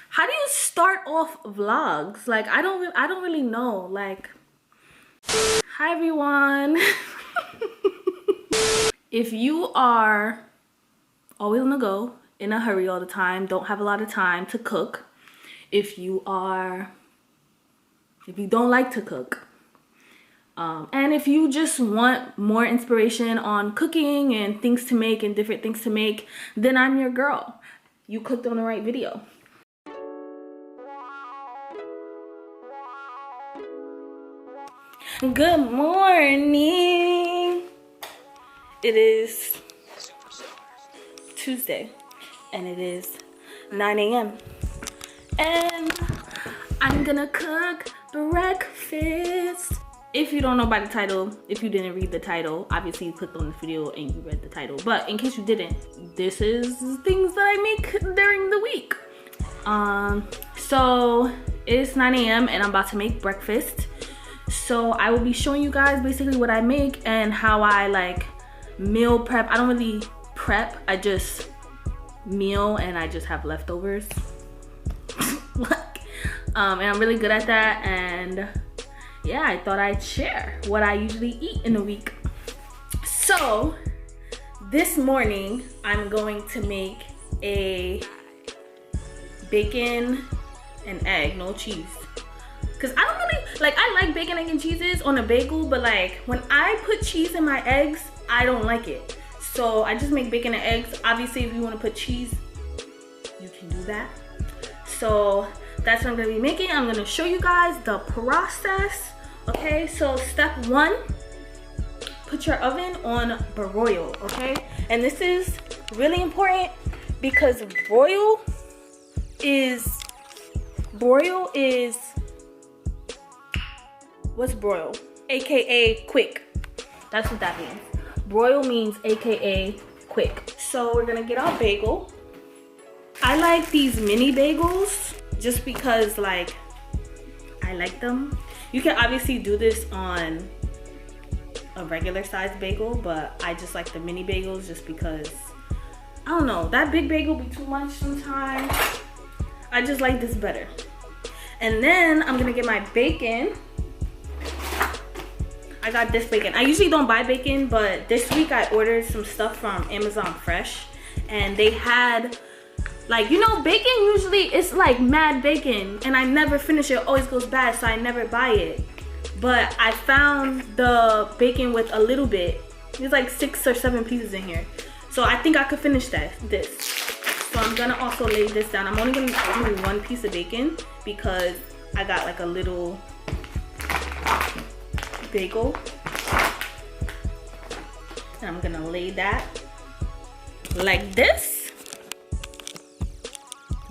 how do you start off vlogs? Like, I don't really know. Like, hi everyone. If you are always on the go, in a hurry all the time, don't have a lot of time to cook, if you don't like to cook, and if you just want more inspiration on cooking and things to make and different things to make, then I'm your girl. You clicked on the right video. Good morning. It is Tuesday and it is 9 a.m. and I'm gonna cook breakfast. If you don't know by the title, if you didn't read the title, obviously you clicked on the video and you read the title, but in case you didn't, this is things that I make during the week. So it's 9 a.m. and I'm about to make breakfast. So I will be showing you guys basically what I make and how I like meal prep. I don't really prep, I just meal and I just have leftovers. And I'm really good at that, and yeah, I thought I'd share what I usually eat in a week. So this morning I'm going to make a bacon and egg, no cheese. Cause I don't really, like, I like bacon, egg, and cheeses on a bagel, but like when I put cheese in my eggs, I don't like it. So I just make bacon and eggs. Obviously, if you want to put cheese, you can do that. So that's what I'm gonna be making. I'm gonna show you guys the process. Okay, so step 1, put your oven on broil, okay? And this is really important because broil is, what's broil? AKA quick. That's what that means. Broil means AKA quick. So we're gonna get our bagel. I like these mini bagels just because like I like them. You can obviously do this on a regular sized bagel, but I just like the mini bagels just because, I don't know, that big bagel be too much sometimes. I just like this better. And then I'm gonna get my bacon. I got this bacon. I usually don't buy bacon, but this week I ordered some stuff from Amazon Fresh, and they had, like, you know, bacon usually it's like mad bacon and I never finish it. It always goes bad, so I never buy it. But I found the bacon with a little bit. There's like 6 or 7 pieces in here. So I think I could finish this. So I'm gonna also lay this down. I'm only gonna do 1 piece of bacon because I got like a little bagel. And I'm gonna lay that like this.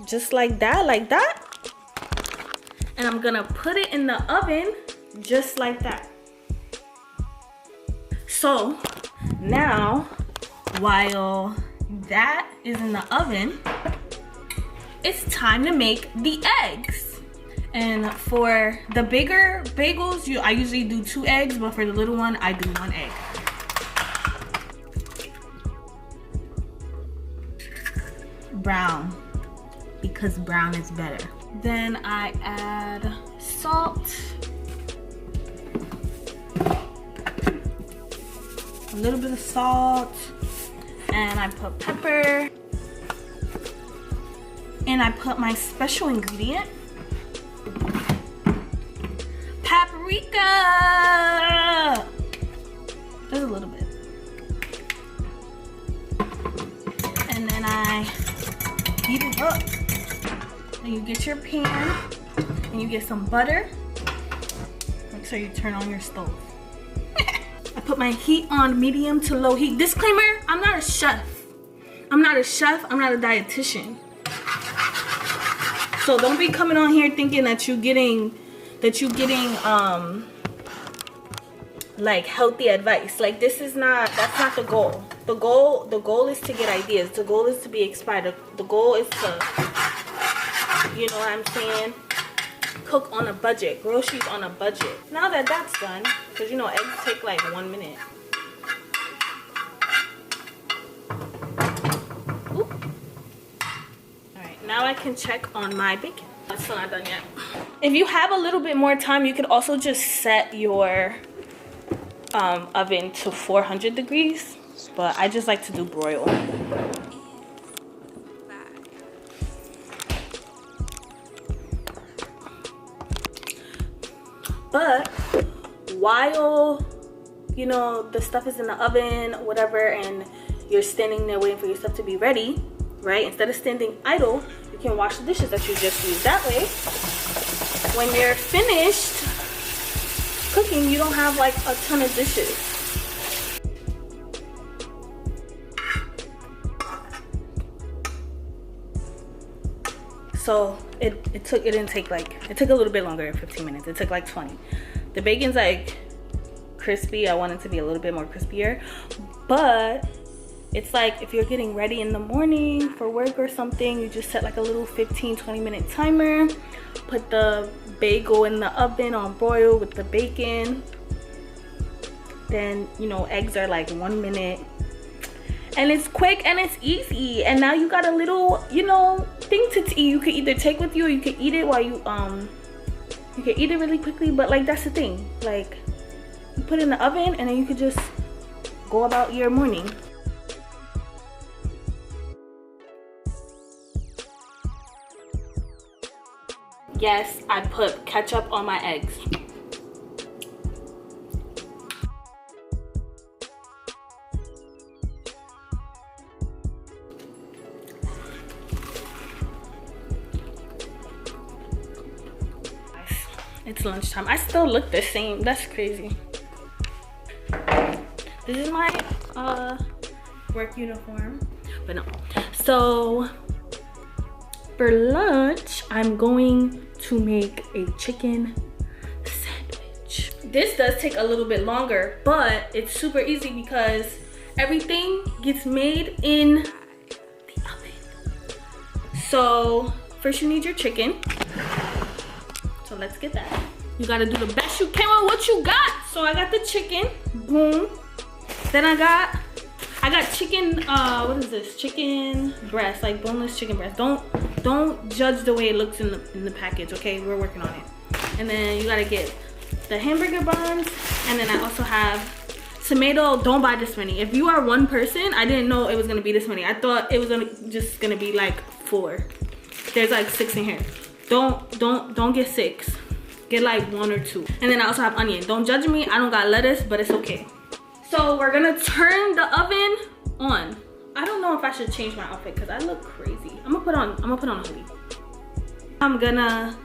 Just like that, and I'm gonna put it in the oven just like that. So now, while that is in the oven, it's time to make the eggs. And for the bigger bagels, I usually do 2 eggs, but for the little one, I do 1 egg. Brown, because brown is better. Then I add salt, a little bit of salt, and I put pepper, and I put my special ingredient, paprika. Just a little bit. And then I heat it up. Then you get your pan and you get some butter. Make sure you turn on your stove. I put my heat on medium to low heat. Disclaimer, I'm not a chef. I'm not a dietitian. So don't be coming on here thinking that you're getting like healthy advice. Like, that's not the goal. The goal is to get ideas. The goal is to be inspired. The goal is to, you know what I'm saying, cook on a budget, groceries on a budget. Now that that's done, because you know eggs take like 1 minute. Oop. All right, Now I can check on my bacon. It's still not done yet. If you have a little bit more time, you could also just set your oven to 400 degrees, but I just like to do broil. But while, you know, the stuff is in the oven, whatever, and you're standing there waiting for your stuff to be ready, right? Instead of standing idle, you can wash the dishes that you just used. That way, when you're finished cooking, you don't have like a ton of dishes. So it took a little bit longer than 15 minutes. It took like 20. The bacon's like crispy. I want it to be a little bit more crispier, but it's like if you're getting ready in the morning for work or something, you just set like a little 15-20 minute timer, put the bagel in the oven on broil with the bacon. Then, you know, eggs are like 1 minute, and it's quick and it's easy. And now you got a little, you know, thing to eat. You could either take with you, or you could eat it while you can eat it really quickly. But like, that's the thing, like, you put it in the oven and then you could just go about your morning. Yes, I put ketchup on my eggs. It's lunchtime. I still look the same. That's crazy. This is my work uniform, but no. So for lunch, I'm going to make a chicken sandwich. This does take a little bit longer, but it's super easy because everything gets made in the oven. So first you need your chicken. So let's get that. You gotta do the best you can with what you got. So I got the chicken, boom. Then I got chicken, what is this? Chicken breast, like boneless chicken breast. Don't judge the way it looks in the package, okay? We're working on it. And then you gotta get the hamburger buns. And then I also have tomato. Don't buy this many. If you are one person, I didn't know it was gonna be this many. I thought it was just gonna be like 4. There's like 6 in here. Don't get 6. Get like 1 or 2. And then I also have onion. Don't judge me. I don't got lettuce, but it's okay. So we're gonna turn the oven on. I don't know if I should change my outfit because I look crazy. I'm gonna put on a hoodie. I'm gonna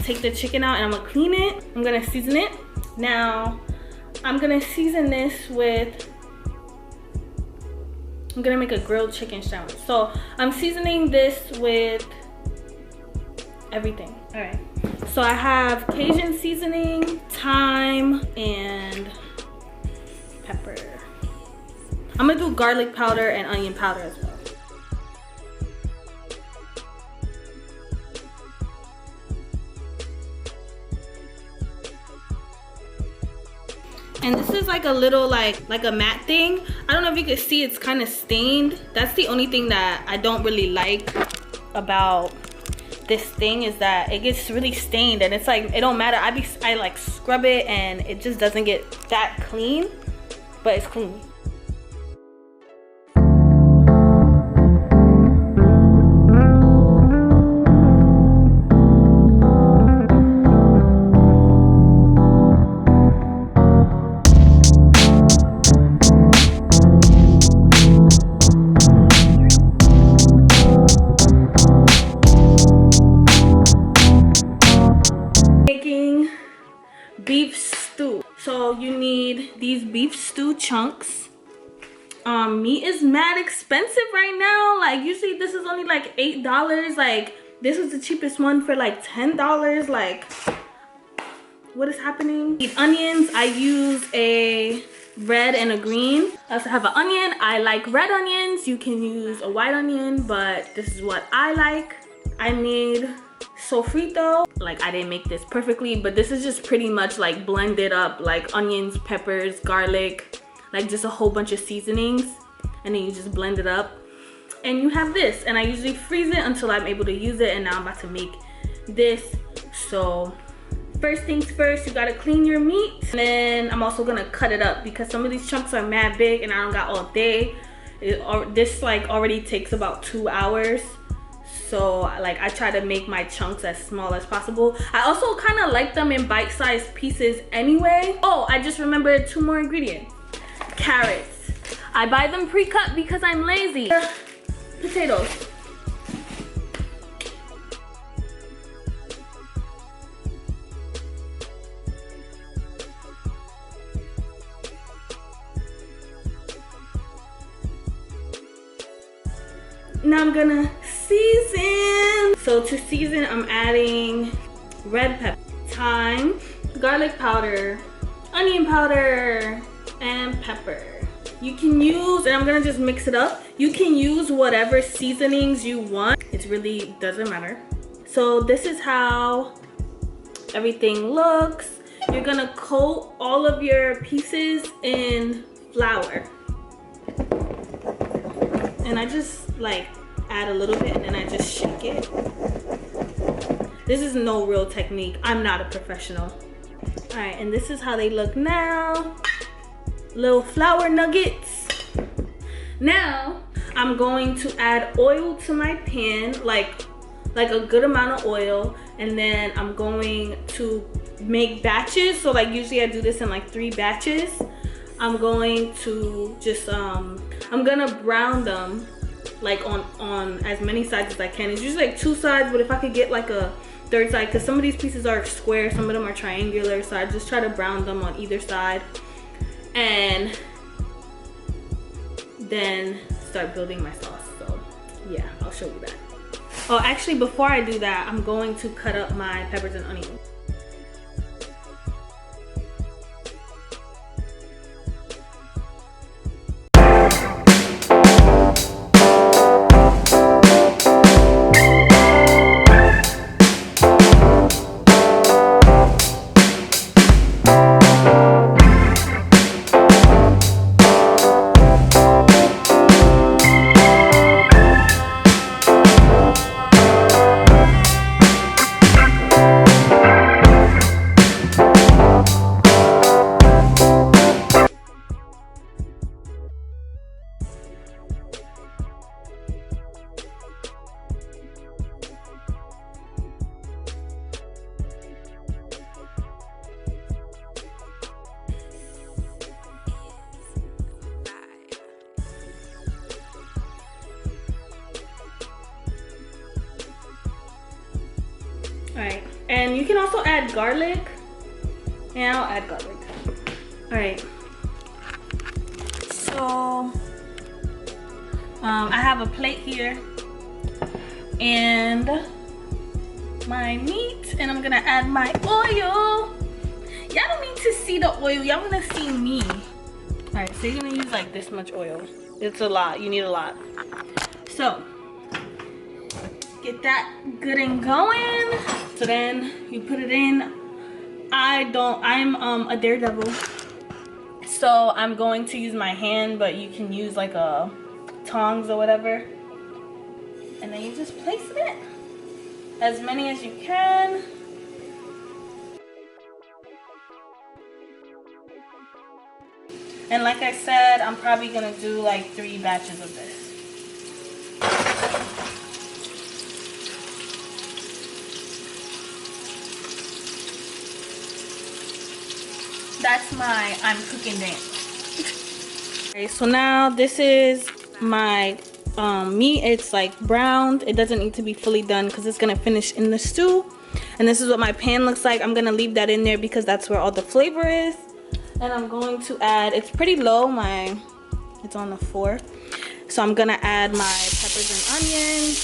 take the chicken out and I'm gonna clean it. I'm gonna season it. Now I'm gonna season this with, I'm gonna make a grilled chicken sandwich. So I'm seasoning this with everything. All right, so I have Cajun seasoning, thyme, and pepper. I'm gonna do garlic powder and onion powder as well. And this is like a little like a matte thing. I don't know if you can see, it's kind of stained. That's the only thing that I don't really like about this thing, is that it gets really stained, and it's like, it don't matter. I like scrub it and it just doesn't get that clean, but it's clean. Beef stew. So you need these beef stew chunks. Meat is mad expensive right now. Like usually this is only like $8. Like this was the cheapest one for like $10. Like what is happening? Need onions. I use a red and a green. I also have an onion. I like red onions. You can use a white onion, but this is what I like. I need sofrito. Like I didn't make this perfectly, but this is just pretty much like blended up, like onions, peppers, garlic, like just a whole bunch of seasonings, and then you just blend it up. and you have this. And I usually freeze it until I'm able to use it, and now I'm about to make this. So first things first, you gotta clean your meat, and then I'm also gonna cut it up because some of these chunks are mad big and I don't got all day. This like already takes about 2 hours. So like I try to make my chunks as small as possible. I also kind of like them in bite-sized pieces anyway. Oh, I just remembered 2 more ingredients. Carrots. I buy them pre-cut because I'm lazy. Potatoes. Now I'm gonna season. So to season, I'm adding red pepper, thyme, garlic powder, onion powder, and pepper. You can use, and I'm gonna just mix it up. You can use whatever seasonings you want. It really doesn't matter. So this is how everything looks. You're gonna coat all of your pieces in flour. And I just like add a little bit and then I just shake it. This is no real technique. I'm not a professional. All right, and this is how they look now. Little flour nuggets. Now I'm going to add oil to my pan, like a good amount of oil, and then I'm going to make batches. So like usually I do this in like 3 batches. I'm going to just I'm gonna brown them like on as many sides as I can. It's usually like 2 sides, but if I could get like a 3rd side, because some of these pieces are square, some of them are triangular, so I just try to brown them on either side and then start building my sauce. So yeah, I'll show you that. Oh, actually before I do that, I'm going to cut up my peppers and onions. Alright, and you can also add garlic. And I'll add garlic. Alright. So, I have a plate here. And my meat. And I'm gonna add my oil. Y'all don't need to see the oil. Y'all wanna see me. Alright, so you're gonna use like this much oil. It's a lot. You need a lot. So, get that good and going. So then you put it in. I'm a daredevil, so I'm going to use my hand, but you can use like a tongs or whatever, and then you just place it, as many as you can. And like I said, I'm probably gonna do like 3 batches of this. That's my I'm cooking dance. Okay, so now this is my meat. It's like browned. It doesn't need to be fully done because it's gonna finish in the stew. And this is what my pan looks like. I'm gonna leave that in there because that's where all the flavor is. And I'm going to add, it's pretty low, it's on the 4. So I'm gonna add my peppers and onions.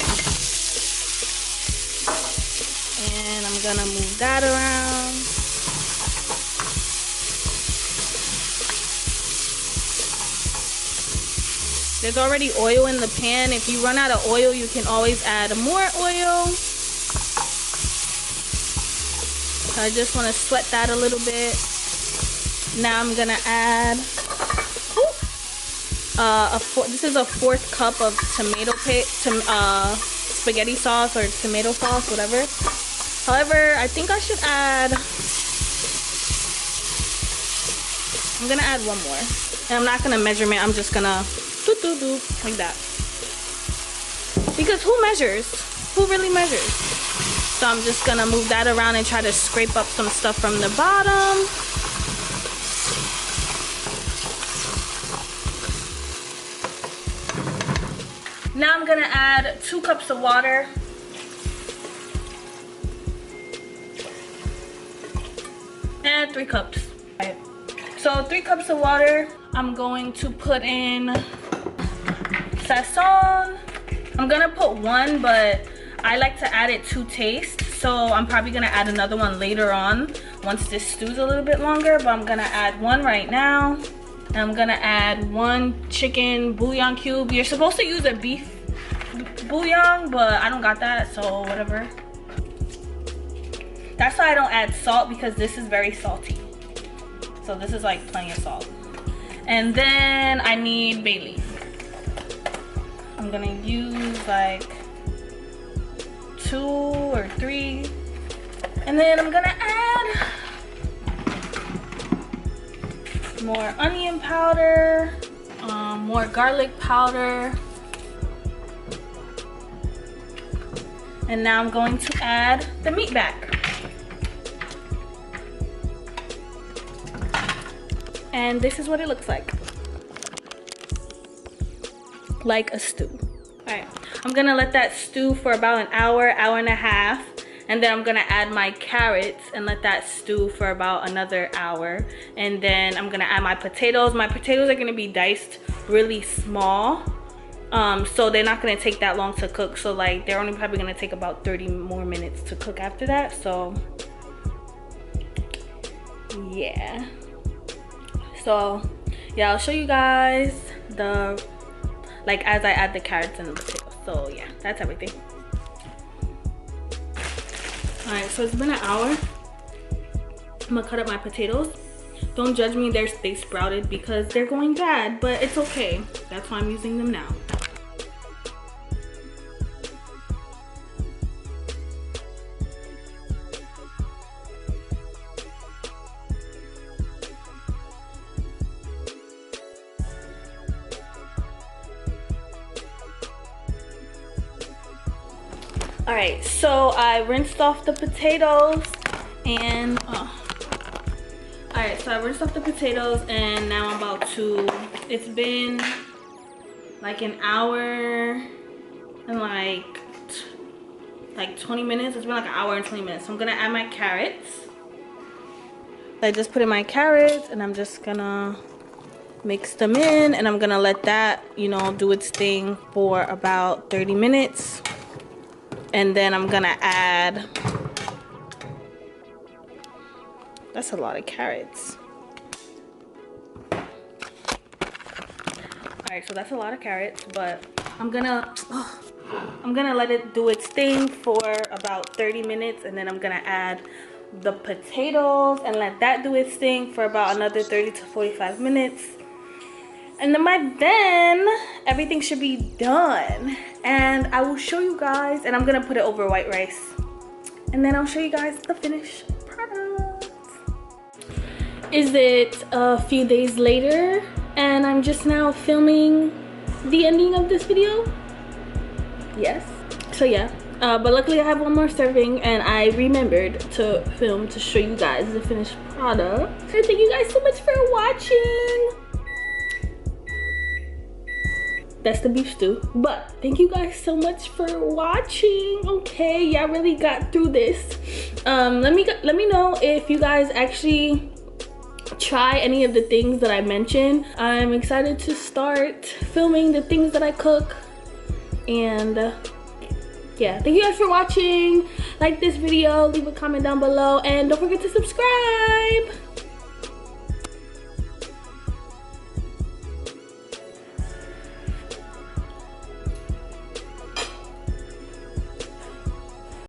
And I'm gonna move that around. There's already oil in the pan. If you run out of oil, you can always add more oil. So I just want to sweat that a little bit. Now I'm gonna add This is a 4th cup of spaghetti sauce or tomato sauce, whatever. However, I think I should add, I'm gonna add 1 more. And I'm not gonna measurement, I'm just gonna do like that. Because who measures? Who really measures? So I'm just gonna move that around and try to scrape up some stuff from the bottom. Now I'm gonna add 2 cups of water. And 3 cups. So 3 cups of water. I'm going to put in sazon. I'm gonna put 1, but I like to add it to taste. So I'm probably gonna add another one later on once this stews a little bit longer, but I'm gonna add 1 right now. And I'm gonna add 1 chicken bouillon cube. You're supposed to use a beef bouillon, but I don't got that, so whatever. That's why I don't add salt, because this is very salty. So this is like plenty of salt. And then I need bay leaf. I'm gonna use like 2 or 3. And then I'm gonna add more onion powder, more garlic powder. And now I'm going to add the meat back. And this is what it looks like. Like a stew. Alright, I'm gonna let that stew for about an hour, hour and a half. And then I'm gonna add my carrots and let that stew for about another hour. And then I'm gonna add my potatoes. My potatoes are gonna be diced really small. So they're not gonna take that long to cook. So like they're only probably gonna take about 30 more minutes to cook after that. So yeah. So yeah, I'll show you guys the, like as I add the carrots and the potatoes. So yeah, that's everything. Alright, so it's been an hour. I'm gonna cut up my potatoes. Don't judge me, they sprouted because they're going bad, but it's okay. That's why I'm using them now. Alright, so I rinsed off the potatoes and alright, so I rinsed off the potatoes and now I'm about to, it's been like an hour and like 20 minutes. It's been like an hour and 20 minutes. So I'm gonna add my carrots. I just put in my carrots and I'm just gonna mix them in, and I'm gonna let that, you know, do its thing for about 30 minutes. And then I'm gonna add, that's a lot of carrots. Alright, so that's a lot of carrots, but I'm gonna let it do its thing for about 30 minutes, and then I'm gonna add the potatoes and let that do its thing for about another 30 to 45 minutes. And then by then, everything should be done. And I will show you guys, and I'm gonna put it over white rice. And then I'll show you guys the finished product. Is it a few days later, and I'm just now filming the ending of this video? Yes. So yeah, but luckily I have one more serving, and I remembered to film to show you guys the finished product. So thank you guys so much for watching. That's the beef stew, but thank you guys so much for watching. Okay, y'all really got through this. Let me know if you guys actually try any of the things that I mentioned. I'm excited to start filming the things that I cook. And yeah, thank you guys for watching. Like this video, leave a comment down below, and don't forget to subscribe.